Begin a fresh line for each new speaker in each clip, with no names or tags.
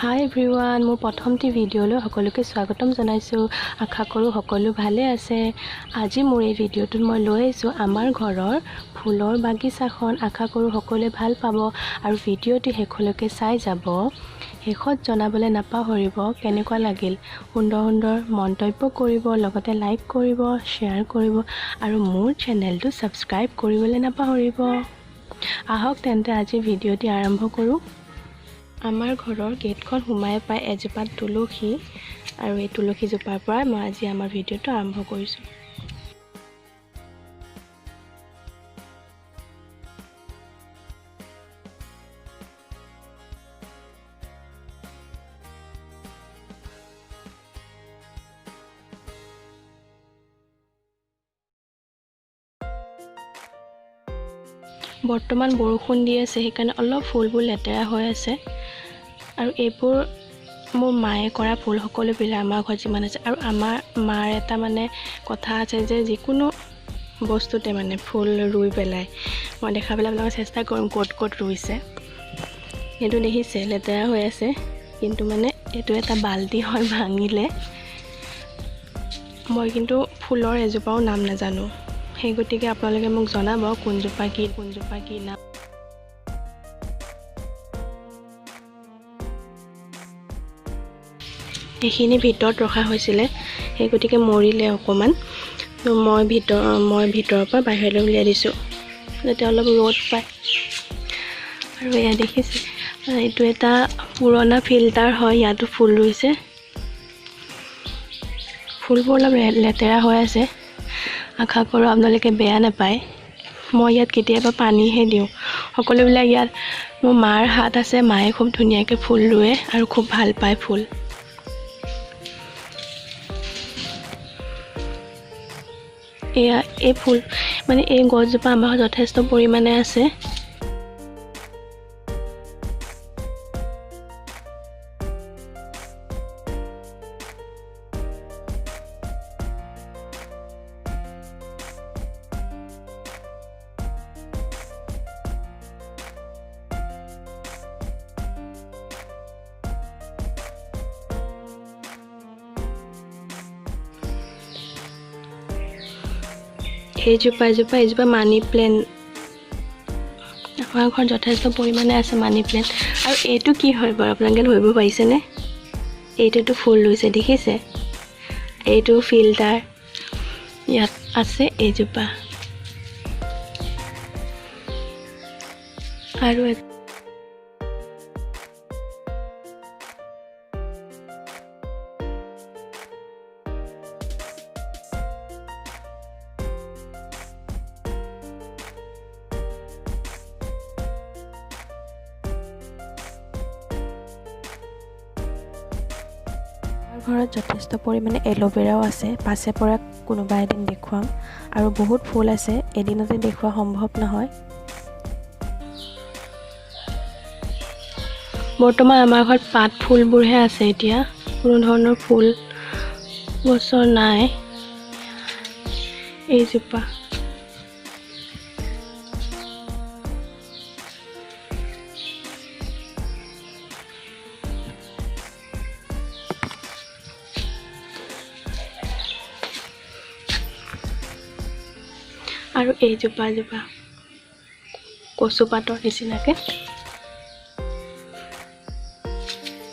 হাই everyone, মোৰ প্ৰথমটি ভিডিঅ'লৈ সকলোকে স্বাগতম জনাইছোঁ। আশা কৰোঁ সকলো ভালে আছে। আজি মোৰ এই ভিডিঅ'টোত মই লৈ আহিছোঁ আমাৰ ঘৰৰ ফুলৰ বাগিচাখন। আশা কৰোঁ সকলোৱে ভাল পাব আৰু ভিডিঅ'টি শেষলৈকে চাই যাব। শেষত জনাবলৈ নাপাহৰিব কেনেকুৱা লাগিল। সুন্দৰ সুন্দৰ মন্তব্য কৰিব, লগতে লাইক কৰিব, শ্বেয়াৰ কৰিব আৰু মোৰ চেনেলটো ছাবস্ক্ৰাইব কৰিবলৈ নাপাহৰিব। আহক তেন্তে আজি ভিডিঅ'টি আৰম্ভ কৰোঁ। আমাৰ ঘৰৰ গেটখন সোমাই পাই এজোপা তুলসী, আৰু এই তুলসীজোপাৰ পৰা মই আজি আমাৰ ভিডিঅ'টো আৰম্ভ কৰিছোঁ। বৰ্তমান বৰষুণ দি আছে, সেইকাৰণে অলপ ফুলবোৰ লেতেৰা হৈ আছে। আৰু এইবোৰ মোৰ মায়ে কৰা ফুল সকলোবিলাক আমাৰ ঘৰত যিমান আছে। আৰু আমাৰ মাৰ এটা কথা আছে যে যিকোনো বস্তুতে ফুল ৰুই পেলাই মই দেখাবলৈ আপোনালোকক চেষ্টা কৰিম ক'ত ক'ত ৰুইছে। এইটো দেখিছে লেতেৰা হৈ আছে, কিন্তু এইটো এটা বাল্টি হয়, ভাঙিলে। মই কিন্তু ফুলৰ এজোপাও নাম নাজানো, সেই গতিকে আপোনালোকে মোক জনাব কোনজোপা কি নাম। এইখিনি ভিতৰত ৰখা হৈছিলে, সেই গতিকে মৰিলে অকণমান। মই ভিতৰৰ পৰা বাহিৰলৈ উলিয়াই দিছোঁ যাতে অলপ ৰ'দ পায়। আৰু এয়া দেখিছে, এইটো এটা পুৰণা ফিল্টাৰ হয়, ইয়াতো ফুল ৰুইছে। ফুলবোৰ অলপ লেতেৰা হৈ আছে, আশা কৰোঁ আপোনালোকে বেয়া নাপায়। মই ইয়াত কেতিয়াবা পানীহে দিওঁ। সকলোবিলাক ইয়াত মোৰ মাৰ হাত আছে, মায়ে খুব ধুনীয়াকৈ ফুল ৰুৱে আৰু খুব ভাল পায় ফুল। এয়া এই ফুল এই গছজোপা আমাৰ যথেষ্ট পৰিমাণে আছে। এইজোপা মানি প্লেণ্ট, আমাৰ ঘৰত যথেষ্ট পৰিমাণে আছে মানি প্লেণ্ট। আৰু এইটো কি হয় বাৰু আপোনালোকে ধৰিব পাৰিছেনে? এইটোতো ফুল ৰুইছে, দেখিছে? এইটো ফিল্টাৰ, ইয়াত আছে এইজোপা। আৰু ঘৰত যথেষ্ট পৰিমাণে এল'ভেৰাও আছে, পাছে পৰা কোনোবা এদিন দেখুৱাম। আৰু বহুত ফুল আছে, এদিনতে দেখুওৱা সম্ভৱ নহয়। বৰ্তমান আমাৰ ঘৰত পাত ফুলবোৰহে আছে, এতিয়া কোনো ধৰণৰ ফুল গছৰ নাই। এইজোপা আৰু এইজোপা কচু পাতৰ নিচিনাকৈ।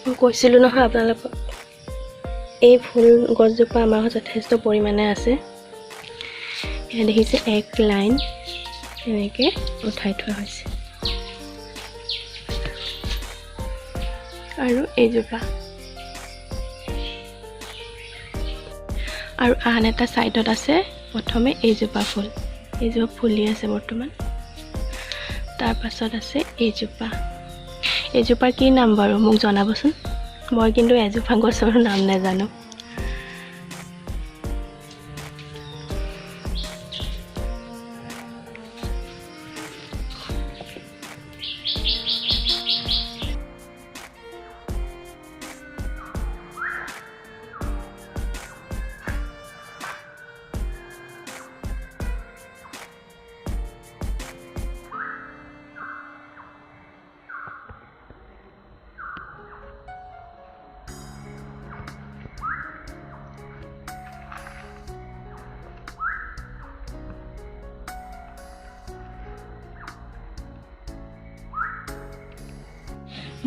মই কৈছিলোঁ নহয় আপোনালোকক, এই ফুল গছজোপা আমাৰ ঘৰত যথেষ্ট পৰিমাণে আছে। এয়া দেখিছে, এক লাইন এনেকৈ উঠাই থোৱা হৈছে। আৰু এইজোপা, আৰু আন এটা ছাইডত আছে প্ৰথমে এইজোপা ফুলি আছে বৰ্তমান। তাৰ পাছত আছে এইজোপাৰ কি নাম বাৰু মোক জনাবচোন। মই কিন্তু এজোপা গছৰ নাম নাজানো।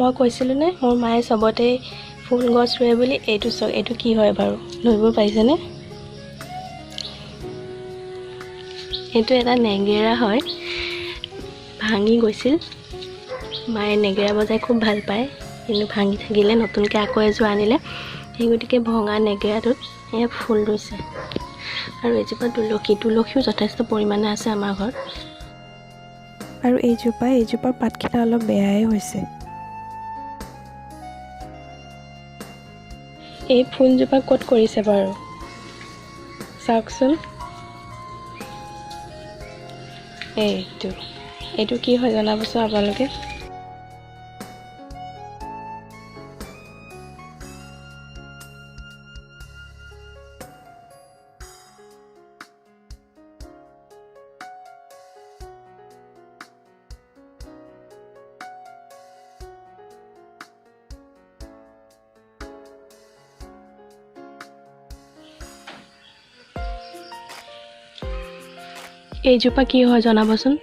মই কৈছিলোঁ নে মোৰ মায়ে চবতে ফুল গছ ৰুৱে বুলি। এইটো চাওক, এইটো কি হয় বাৰু, ধৰিব পাৰিছেনে? এইটো এটা নেগেৰা হয়, ভাঙি গৈছিল। মায়ে নেগেৰা বজাই খুব ভাল পায়, কিন্তু ভাঙি থাকিলে নতুনকৈ আকৌ এযোৰ আনিলে। সেই গতিকে ভঙা নেগেৰাটোত এয়া ফুল ৰুইছে। আৰু এজোপা তুলসীও যথেষ্ট পৰিমাণে আছে আমাৰ ঘৰত।
আৰু এইজোপাৰ পাতকেইটা অলপ বেয়াই হৈছে।
এই ফুলজোপা ক'ত কৰিছে বাৰু চাওকচোন। এইটো কি হয় জনাবচোন আপোনালোকে। এইজোপা কি হয় জনাবচোন।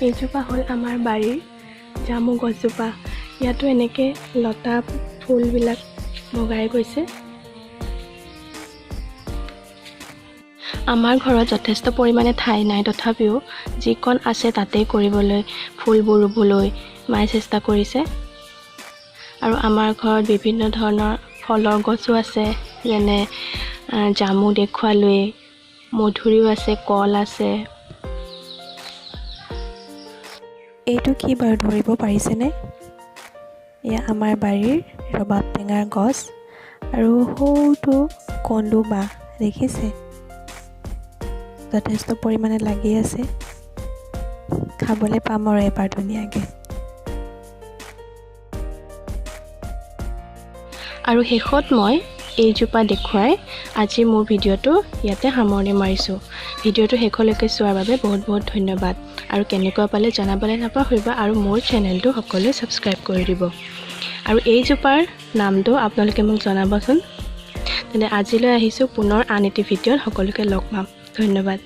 এইজোপা হ'ল আমাৰ বাৰীৰ জামু গছজোপা। ইয়াতো এনেকৈ লতা ফুলবিলাক বগাই গৈছে। আমাৰ ঘৰত যথেষ্ট পৰিমাণে ঠাই নাই, তথাপিও যিকণ আছে তাতেই কৰিবলৈ, ফুলবোৰ ৰুবলৈ মায়ে চেষ্টা কৰিছে। আৰু আমাৰ ঘৰত বিভিন্ন ধৰণৰ ফলৰ গছো আছে, যেনে জামু দেখুৱালৈ, মধুৰিও আছে, কল আছে।
এইটো কি বাৰু ধৰিব পাৰিছেনে? এয়া আমাৰ বাৰীৰ ৰবাব টেঙাৰ গছ আৰু সৰুটো কন্দু বাঁহ দেখিছে, যথেষ্ট পৰিমাণে লাগি আছে। খাবলৈ পাম আৰু এবাৰ ধুনীয়াকৈ।
আৰু শেষত মই এইজোপা দেখুৱাই আজি মোৰ ভিডিঅ'টো ইয়াতে সামৰণি মাৰিছোঁ। ভিডিঅ'টো শেষলৈকে চোৱাৰ বাবে বহুত বহুত ধন্যবাদ। আৰু কেনেকুৱা পালে জনাবলৈ নাপাহৰিব, আৰু মোৰ চেনেলটো সকলোৱে ছাবস্ক্ৰাইব কৰি দিব। আৰু এইজোপাৰ নামটো আপোনালোকে মোক জনাবচোন। তেন্তে আজিলৈ আহিছোঁ পুনৰ আন এটি ভিডিঅ'ত সকলোকে লগ পাম। ধন্যবাদ।